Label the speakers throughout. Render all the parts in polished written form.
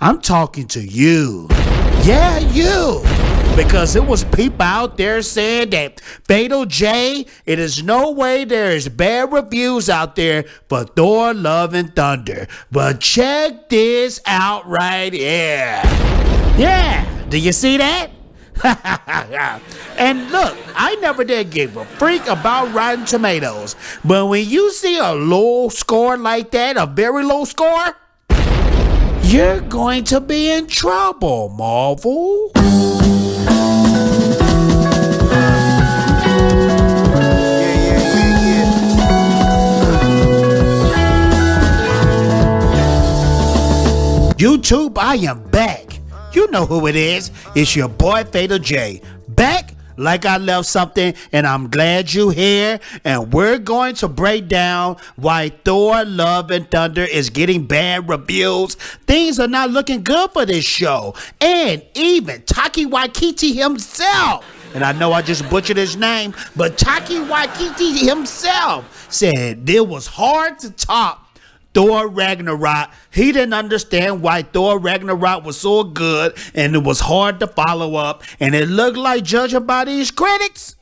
Speaker 1: I'm talking to you. Yeah, you. Because it was people out there saying that Fatal J, it is no way there is bad reviews out there for Thor Love and Thunder. But check this out right here. Yeah, do you see that? And look, I never did give a freak about Rotten Tomatoes. But when you see a low score like that, a very low score, you're going to be in trouble, Marvel. YouTube, I am back. You know who it is. It's your boy Fatal J. Back like I left something, and I'm glad you here. And we're going to break down why Thor Love and Thunder is getting bad reviews. Things are not looking good for this show. And even Taika Waititi himself, and I know I just butchered his name, but Taika Waititi himself said it was hard to top Thor Ragnarok. He didn't understand why Thor Ragnarok was so good, and it was hard to follow up, and it looked like, judging by these critics,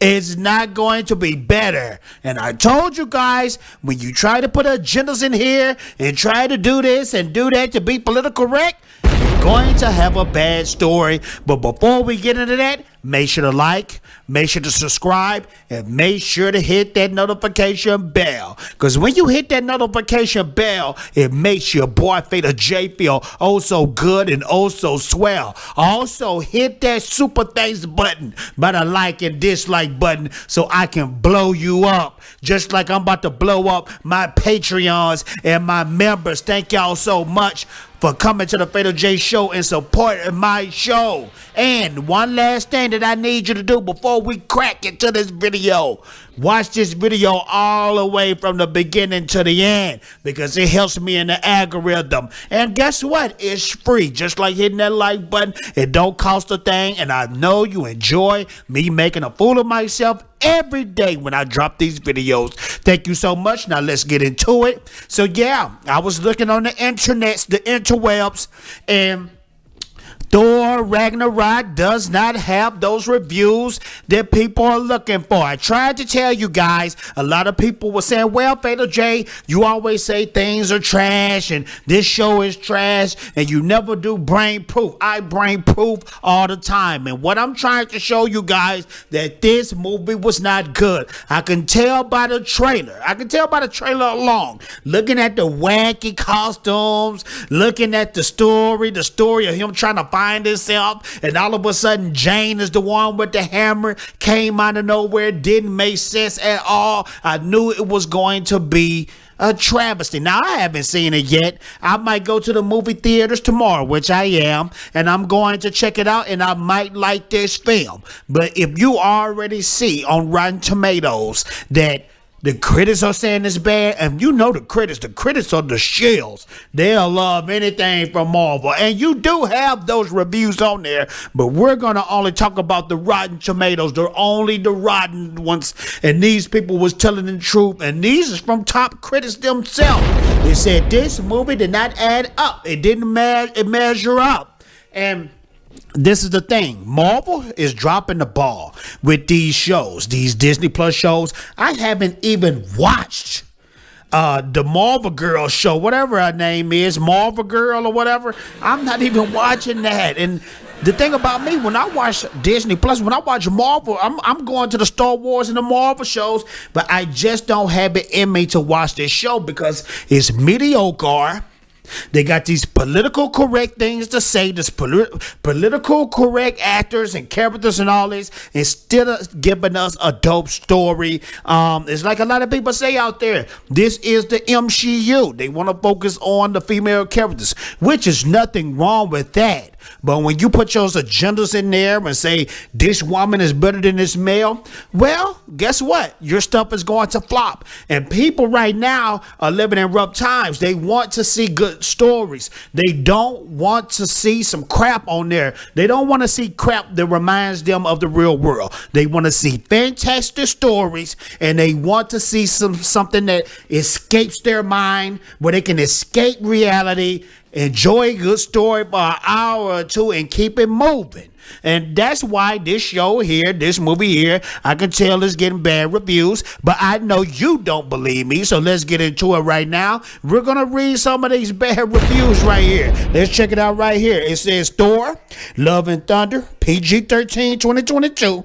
Speaker 1: it's not going to be better. And I told you guys, when you try to put agendas in here and try to do this and do that to be political correct, you're going to have a bad story. But before we get into that, make sure to like, make sure to subscribe, and make sure to hit that notification bell. Because when you hit that notification bell, it makes your boy Fatal J feel oh so good and oh so swell. Also, hit that super thanks button by the like and dislike button so I can blow you up. Just like I'm about to blow up my Patreons and my members. Thank y'all so much for coming to the Fatal J Show and supporting my show. And one last thing that I need you to do before we crack into this video. Watch this video all the way from the beginning to the end, because it helps me in the algorithm. And guess what? It's free. Just like hitting that like button. It don't cost a thing. And I know you enjoy me making a fool of myself every day when I drop these videos. Thank you so much. Now let's get into it. So yeah, I was looking on the internets, the interwebs, and Thor Ragnarok does not have those reviews that people are looking for. I tried to tell you guys, a lot of people were saying, well, Fatal J, you always say things are trash and this show is trash and you never do brain proof. I brain proof all the time. And what I'm trying to show you guys, that this movie was not good. I can tell by the trailer. I can tell by the trailer alone. Looking at the wacky costumes, looking at the story of him trying to find himself, and all of a sudden Jane is the one with the hammer, came out of nowhere, didn't make sense at all. I knew it was going to be a travesty. Now, I haven't seen it yet. I might go to the movie theaters tomorrow, which I am, and I'm going to check it out, and I might like this film. But if you already see on Rotten Tomatoes that the critics are saying it's bad, and you know the critics are the shills. They'll love anything from Marvel. And you do have those reviews on there, but we're going to only talk about the Rotten Tomatoes. They're only the rotten ones, and these people was telling the truth, and these is from top critics themselves. They said this movie did not add up. It didn't measure up. And this is the thing. Marvel is dropping the ball with these shows, these Disney Plus shows. I haven't even watched the Marvel Girl show, whatever her name is, Marvel Girl or whatever. I'm not even watching that. And the thing about me, when I watch Disney Plus, when I watch Marvel, I'm going to the Star Wars and the Marvel shows, but I just don't have it in me to watch this show because it's mediocre. They got these political correct things to say, this political correct actors and characters and all this, instead of giving us a dope story. It's like a lot of people say out there, this is the MCU. They want to focus on the female characters, which is nothing wrong with that. But when you put those agendas in there and say this woman is better than this male, well, guess what? Your stuff is going to flop. And people right now are living in rough times. They want to see good stories. They don't want to see some crap on there. They don't want to see crap that reminds them of the real world. They want to see fantastic stories, and they want to see something that escapes their mind, where they can escape reality enjoy a good story for an hour or two and keep it moving. And that's why this show here, this movie here, I can tell is getting bad reviews, but I know you don't believe me, so let's get into it right now. We're going to read some of these bad reviews right here. Let's check it out right here. It says Thor, Love and Thunder, PG-13 2022,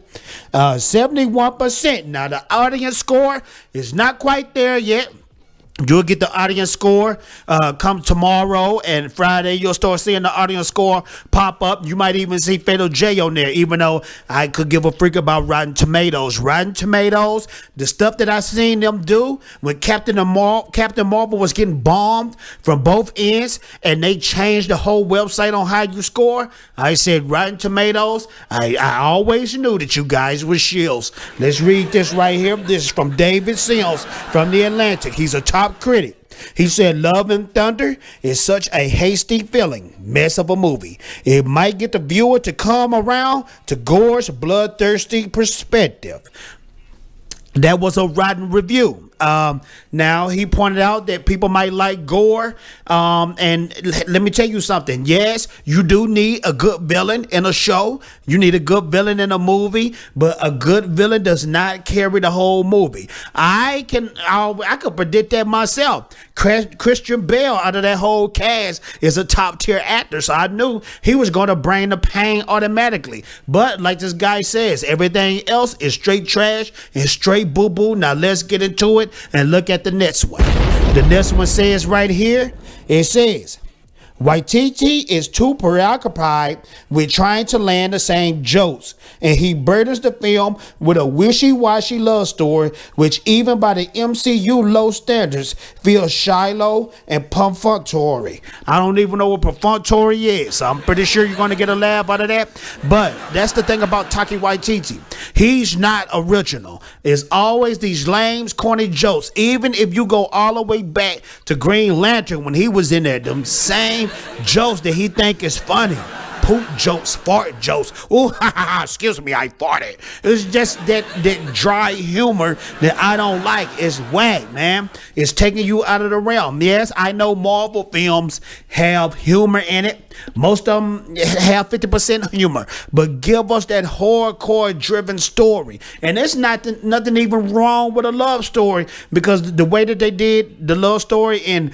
Speaker 1: 71%. Now, the audience score is not quite there yet. You'll get the audience score come tomorrow and Friday. You'll start seeing the audience score pop up. You might even see Fatal J on there, even though I could give a freak about Rotten Tomatoes. Rotten Tomatoes, the stuff that I seen them do when Captain Marvel was getting bombed from both ends and they changed the whole website on how you score. I said Rotten Tomatoes. I always knew that you guys were shills. Let's read this right here. This is from David Sims from The Atlantic. He's a top critic. He said Love and Thunder is such a hasty feeling mess of a movie. It might get the viewer to come around to Gore's bloodthirsty perspective. That was a rotten review. Now he pointed out that people might like gore. And let me tell you something. Yes, you do need a good villain in a show. You need a good villain in a movie, but a good villain does not carry the whole movie. I could predict that myself. Christian Bale out of that whole cast is a top tier actor, so I knew he was going to bring the pain automatically. But like this guy says, everything else is straight trash and straight boo boo. Now let's get into it and look at the next one. The next one says right here, it says, Waititi is too preoccupied with trying to land the same jokes, and he burdens the film with a wishy-washy love story, which even by the MCU low standards feels shallow and perfunctory. I don't even know what perfunctory is, so I'm pretty sure you're going to get a laugh out of that. But that's the thing about Taika Waititi. He's not original. It's always these lame, corny jokes. Even if you go all the way back to Green Lantern when he was in there, them same jokes that he think is funny. Poop jokes, fart jokes. Oh, excuse me, I farted. It's just that dry humor that I don't like. It's whack, man. It's taking you out of the realm. Yes, I know Marvel films have humor in it. Most of them have 50% humor. But give us that hardcore driven story. And there's nothing even wrong with a love story, because the way that they did the love story in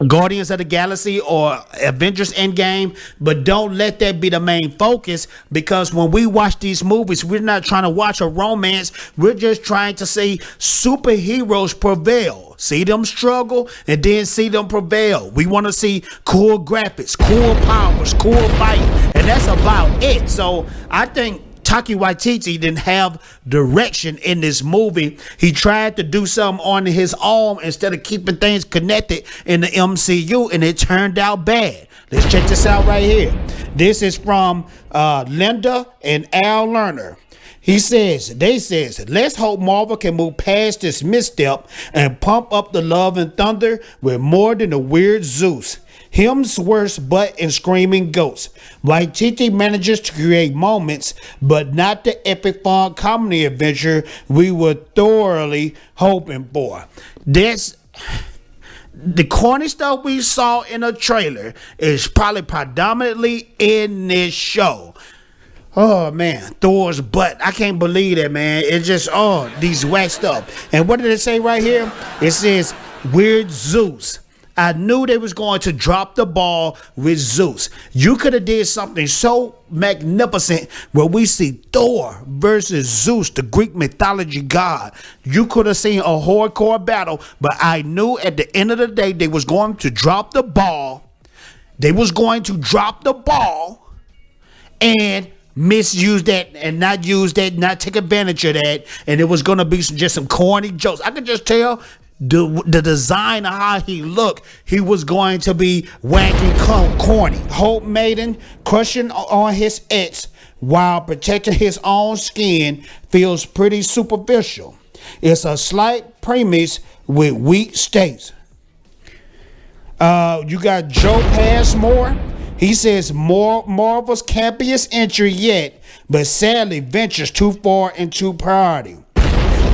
Speaker 1: Guardians of the Galaxy or Avengers Endgame, but don't let that be the main focus, because when we watch these movies, we're not trying to watch a romance. We're just trying to see superheroes prevail, see them struggle, and then see them prevail. We want to see cool graphics, cool powers, cool fighting, and that's about it. So I think Taika Waititi didn't have direction in this movie. He tried to do something on his own instead of keeping things connected in the MCU, and it turned out bad. Let's check this out right here. This is from Linda and Al Lerner. They says, let's hope Marvel can move past this misstep and pump up the Love and Thunder with more than a weird Zeus, Hemsworth's butt, and screaming ghosts. Waititi manages to create moments, but not the epic fun comedy adventure we were thoroughly hoping for. The corny stuff we saw in the trailer is probably predominantly in this show. Oh man, Thor's butt. I can't believe that, man. It's just, these whack stuff. And what did it say right here? It says, weird Zeus. I knew they was going to drop the ball with Zeus. You could have did something so magnificent where we see Thor versus Zeus, the Greek mythology god. You could have seen a hardcore battle, but I knew at the end of the day they was going to drop the ball. They was going to drop the ball and misuse that and not use that, not take advantage of that, and it was going to be just some corny jokes. I could just tell the design of how he looked, he was going to be wacky, corny. Hope Maiden crushing on his ex while protecting his own skin feels pretty superficial. It's a slight premise with weak stakes. You got Joe Passmore. He says Marvel's campiest entry yet, but sadly ventures too far into priority.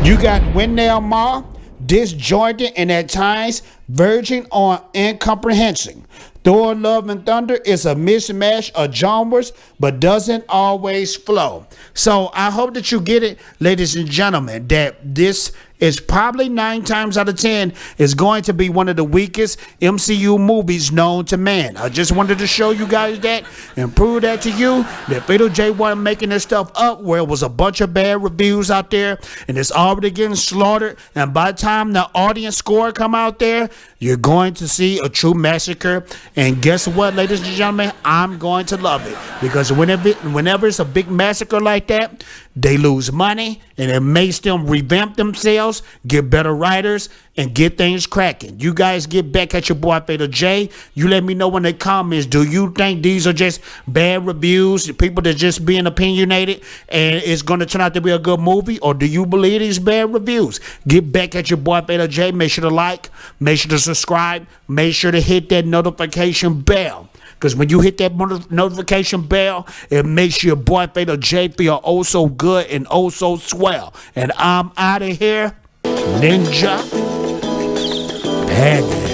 Speaker 1: You got Wendell Ma, disjointed and at times verging on incomprehension. Thor Love and Thunder is a mismatch of genres, but doesn't always flow. So I hope that you get it, ladies and gentlemen, that this is probably 9 times out of 10 is going to be one of the weakest MCU movies known to man. I just wanted to show you guys that and prove that to you, that Fatal J wasn't making this stuff up where it was a bunch of bad reviews out there and it's already getting slaughtered, and by the time the audience score come out there, you're going to see a true massacre. And guess what, ladies and gentlemen, I'm going to love it, because whenever it's a big massacre like that, they lose money and it makes them revamp themselves, get better writers, and get things cracking. You guys get back at your boy Fatal J. You let me know in the comments, do you think these are just bad reviews, people that just being opinionated, and it's going to turn out to be a good movie, or do you believe these bad reviews? Get back at your boy Fatal J. Make sure to like, make sure to subscribe, make sure to hit that notification bell. Because when you hit that notification bell, it makes your boy Fatal J feel oh so good and oh so swell. And I'm out of here. Ninja. Bad.